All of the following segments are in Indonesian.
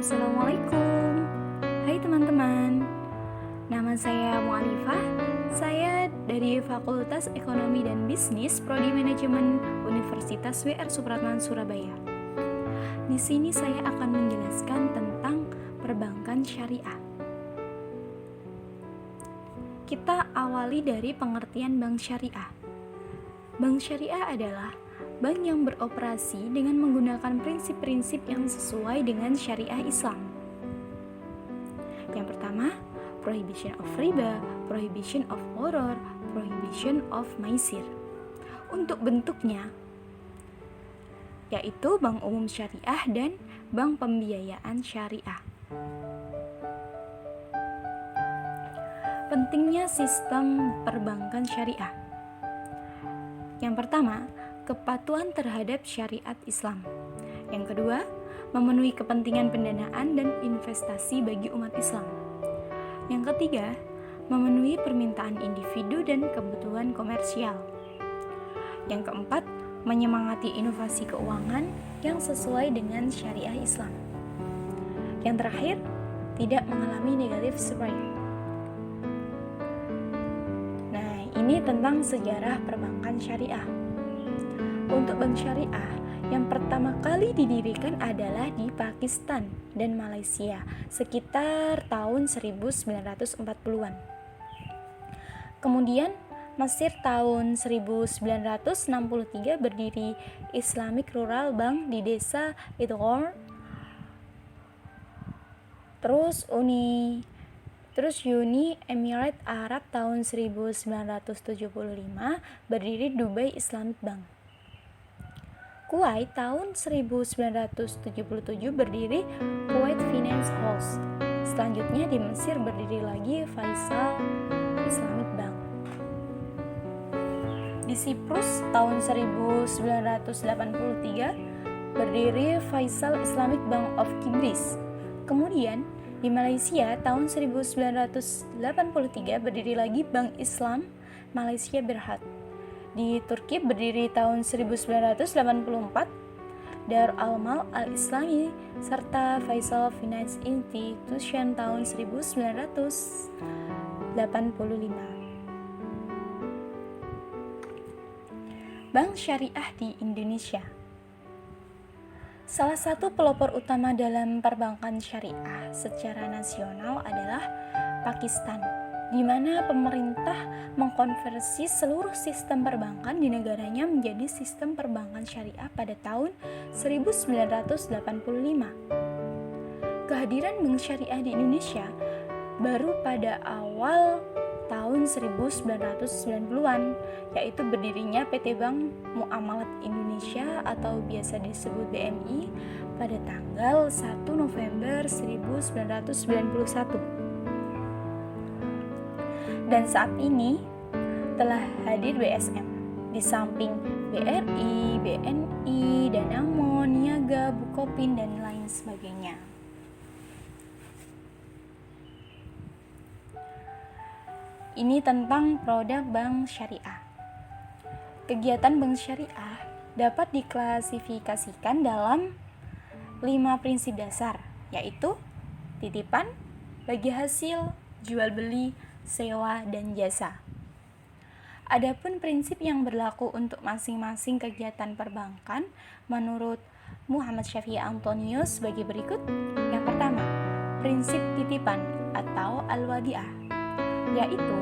Assalamualaikum. Hai teman-teman. Nama saya Mu'alifah. Saya dari Fakultas Ekonomi dan Bisnis Prodi Manajemen Universitas WR Supratman Surabaya. Di sini saya akan menjelaskan tentang perbankan syariah. Kita awali dari pengertian bank syariah. Bank syariah adalah bank yang beroperasi dengan menggunakan prinsip-prinsip yang sesuai dengan syariah Islam. Yang pertama, prohibition of riba, prohibition of gharar, prohibition of maisir. Untuk bentuknya, yaitu bank umum syariah dan bank pembiayaan syariah. Pentingnya sistem perbankan syariah. Yang pertama, kepatuhan terhadap syariat Islam. Yang kedua, memenuhi kepentingan pendanaan dan investasi bagi umat Islam. Yang ketiga, memenuhi permintaan individu dan kebutuhan komersial. Yang keempat, menyemangati inovasi keuangan yang sesuai dengan syariah Islam. Yang terakhir, tidak mengalami negatif surprise. Nah, ini tentang sejarah perbankan syariah. Untuk bank syariah yang pertama kali didirikan adalah di Pakistan dan Malaysia sekitar tahun 1940-an. Kemudian Mesir tahun 1963 berdiri Islamic Rural Bank di desa Idghor. Terus Uni Emirat Arab tahun 1975 berdiri Dubai Islamic Bank. Kuwait tahun 1977 berdiri Kuwait Finance House. Selanjutnya di Mesir berdiri lagi Faisal Islamic Bank. Di Siprus tahun 1983 berdiri Faisal Islamic Bank of Kibris. Kemudian di Malaysia tahun 1983 berdiri lagi Bank Islam Malaysia Berhad. Di Turki berdiri tahun 1984 Darul Amal Al-Islami serta Faisal Finance Institution tahun 1985. Bank Syariah di Indonesia. Salah satu pelopor utama dalam perbankan syariah secara nasional adalah Pakistan, di mana pemerintah mengkonversi seluruh sistem perbankan di negaranya menjadi sistem perbankan syariah pada tahun 1985. Kehadiran bank syariah di Indonesia baru pada awal tahun 1990-an, yaitu berdirinya PT Bank Muamalat Indonesia atau biasa disebut BMI pada tanggal 1 November 1991. Dan saat ini telah hadir BSM di samping BRI, BNI, Danamon, Niaga, Bukopin, dan lain sebagainya. Ini tentang produk bank syariah. Kegiatan bank syariah dapat diklasifikasikan dalam 5 prinsip dasar, yaitu titipan, bagi hasil, jual beli, sewa, dan jasa. Adapun prinsip yang berlaku untuk masing-masing kegiatan perbankan menurut Muhammad Syafi'i Antonius sebagai berikut. Yang pertama, prinsip titipan atau al-wadi'ah, yaitu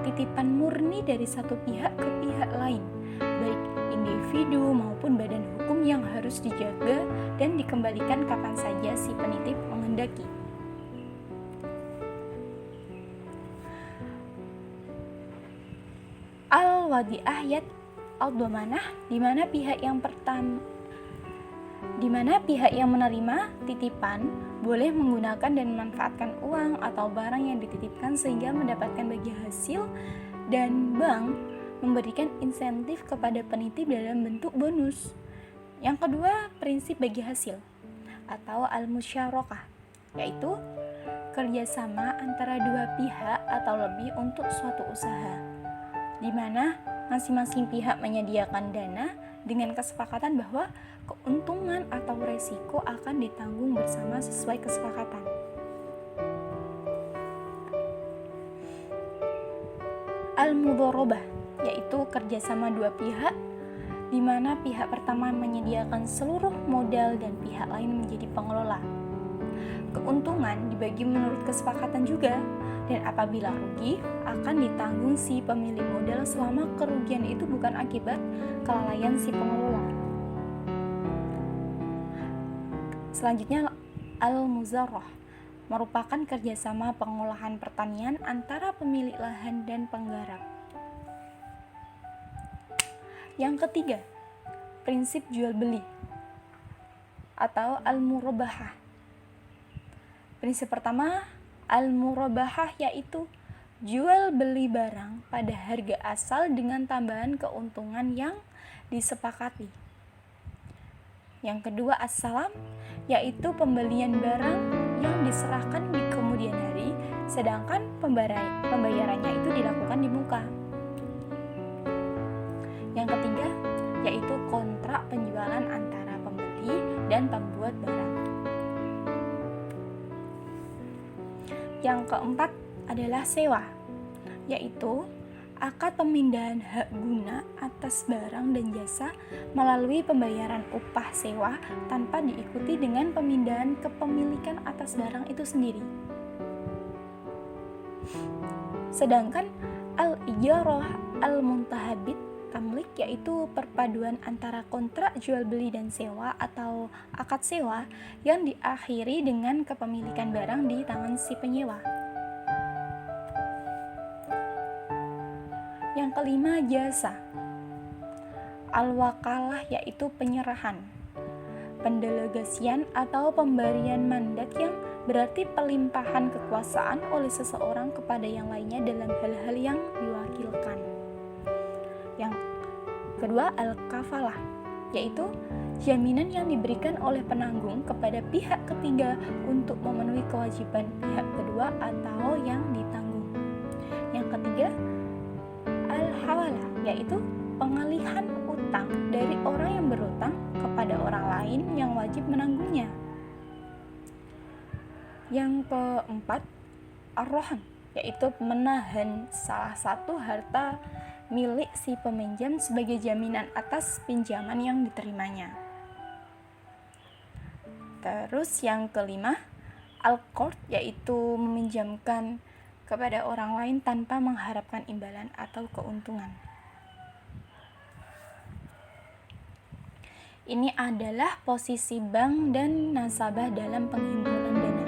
titipan murni dari satu pihak ke pihak lain, baik individu maupun badan hukum yang harus dijaga dan dikembalikan kapan saja si penitip menghendaki. Al-wadi'ah yat al-dhamanah, di mana pihak yang menerima titipan boleh menggunakan dan memanfaatkan uang atau barang yang dititipkan sehingga mendapatkan bagi hasil, dan bank memberikan insentif kepada penitip dalam bentuk bonus. Yang kedua, prinsip bagi hasil atau al-musyarakah, yaitu kerjasama antara dua pihak atau lebih untuk suatu usaha, di mana masing-masing pihak menyediakan dana dengan kesepakatan bahwa keuntungan atau resiko akan ditanggung bersama sesuai kesepakatan. Al-mudharabah, yaitu kerjasama dua pihak, di mana pihak pertama menyediakan seluruh modal dan pihak lain menjadi pengelola. Keuntungan dibagi menurut kesepakatan juga, dan apabila rugi akan ditanggung si pemilik modal selama kerugian itu bukan akibat kelalaian si pengelola. Selanjutnya, al-muzarah merupakan kerjasama pengolahan pertanian antara pemilik lahan dan penggarap. Yang ketiga, prinsip jual beli atau al-murabahah. Prinsip pertama, al-murabahah, yaitu jual beli barang pada harga asal dengan tambahan keuntungan yang disepakati. Yang kedua, as-salam, yaitu pembelian barang yang diserahkan di kemudian hari, sedangkan pembayarannya itu dilakukan di muka. Yang ketiga, yaitu kontrak penjualan antara pembeli dan pembuat barang. Yang keempat adalah sewa, yaitu akad pemindahan hak guna atas barang dan jasa melalui pembayaran upah sewa tanpa diikuti dengan pemindahan kepemilikan atas barang itu sendiri. Sedangkan al-ijarah al-muntahabit tamlik, yaitu perpaduan antara kontrak jual beli dan sewa atau akad sewa yang diakhiri dengan kepemilikan barang di tangan si penyewa. Yang kelima, jasa. Al-wakalah, yaitu penyerahan, pendelegasian atau pemberian mandat yang berarti pelimpahan kekuasaan oleh seseorang kepada yang lainnya dalam hal-hal yang diwakilkan. Yang kedua, al-kafalah, yaitu jaminan yang diberikan oleh penanggung kepada pihak ketiga untuk memenuhi kewajiban pihak kedua atau yang ditanggung. Yang ketiga, al-hawalah, yaitu pengalihan utang dari orang yang berutang kepada orang lain yang wajib menanggungnya. Yang keempat, ar-rahan, yaitu menahan salah satu harta milik si peminjam sebagai jaminan atas pinjaman yang diterimanya. Terus yang kelima, al-qard, yaitu meminjamkan kepada orang lain tanpa mengharapkan imbalan atau keuntungan. Ini adalah posisi bank dan nasabah dalam penghimpunan dana.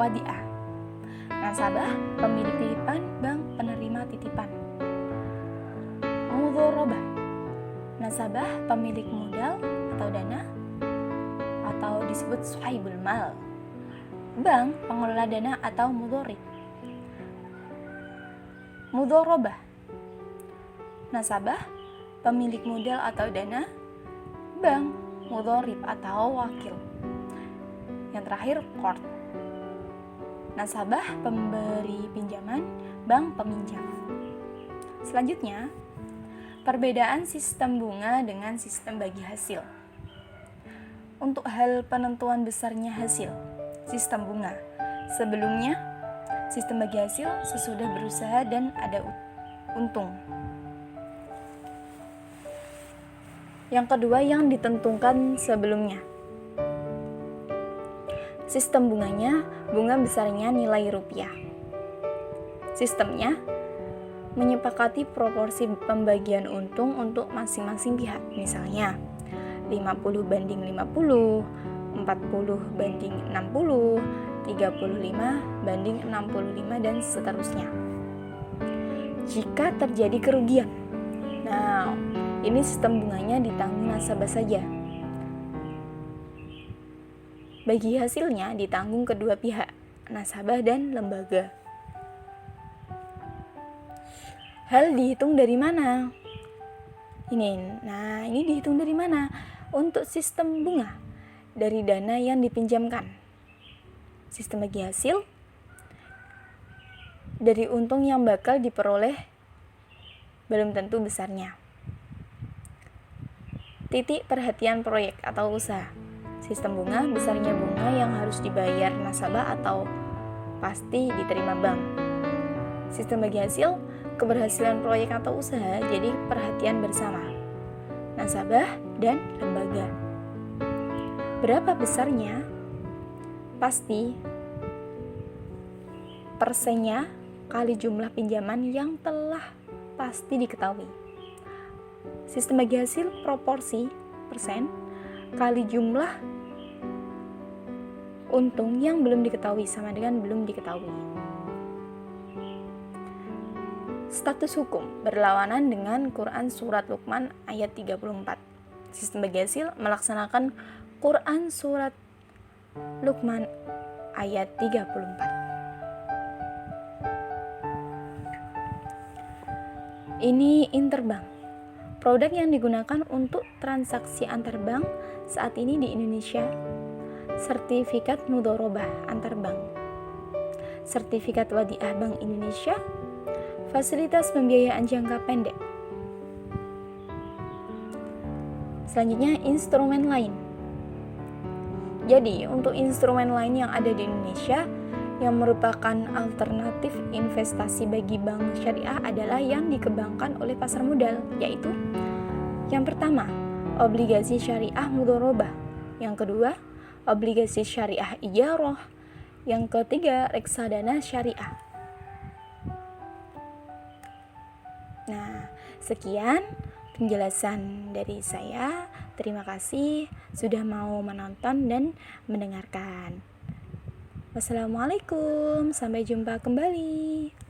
Wadi'ah, nasabah pemilik titipan, bank penerima titipan. Mudharabah, nasabah pemilik modal atau dana atau disebut sahibul mal, bank pengelola dana atau mudharib. Mudharabah, nasabah pemilik modal atau dana, bank mudharib atau wakil. Yang terakhir, qard, nasabah pemberi pinjaman, bank peminjam. Selanjutnya, perbedaan sistem bunga dengan sistem bagi hasil. Untuk hal penentuan besarnya hasil, sistem bunga. Sebelumnya, sistem bagi hasil sesudah berusaha dan ada untung. Yang kedua yang ditentukan sebelumnya. Sistem bunganya, bunga besarnya nilai rupiah. Sistemnya menyepakati proporsi pembagian untung untuk masing-masing pihak. Misalnya 50/50, 40/60, 35/65 dan seterusnya. Jika terjadi kerugian, nah ini sistem bunganya ditanggung nasabah saja. Bagi hasilnya ditanggung kedua pihak, nasabah dan lembaga. Hal dihitung dari mana? Ini dihitung dari mana? Untuk sistem bunga, dari dana yang dipinjamkan. Sistem bagi hasil, dari untung yang bakal diperoleh belum tentu besarnya. Titik perhatian proyek atau usaha. Sistem bunga, besarnya bunga yang harus dibayar nasabah atau pasti diterima bank. Sistem bagi hasil, keberhasilan proyek atau usaha jadi perhatian bersama nasabah dan lembaga. Berapa besarnya? Pasti persennya kali jumlah pinjaman yang telah pasti diketahui. Sistem bagi hasil proporsi persen kali jumlah untung yang belum diketahui sama dengan belum diketahui. Status hukum berlawanan dengan Quran Surat Luqman ayat 34. Sistem bagi hasil melaksanakan Quran Surat Luqman ayat 34. Ini interbank. Produk yang digunakan untuk transaksi antar bank saat ini di Indonesia. Sertifikat mudharabah antar bank. Sertifikat Wadiah Bank Indonesia. Fasilitas pembiayaan jangka pendek. Selanjutnya, instrumen lain. Jadi, untuk instrumen lain yang ada di Indonesia yang merupakan alternatif investasi bagi bank syariah adalah yang dikembangkan oleh pasar modal, yaitu yang pertama, obligasi syariah mudharabah. Yang kedua, obligasi syariah ijarah. Yang ketiga, reksadana syariah. Nah, sekian penjelasan dari saya. Terima kasih sudah mau menonton dan mendengarkan. Wassalamualaikum, sampai jumpa kembali.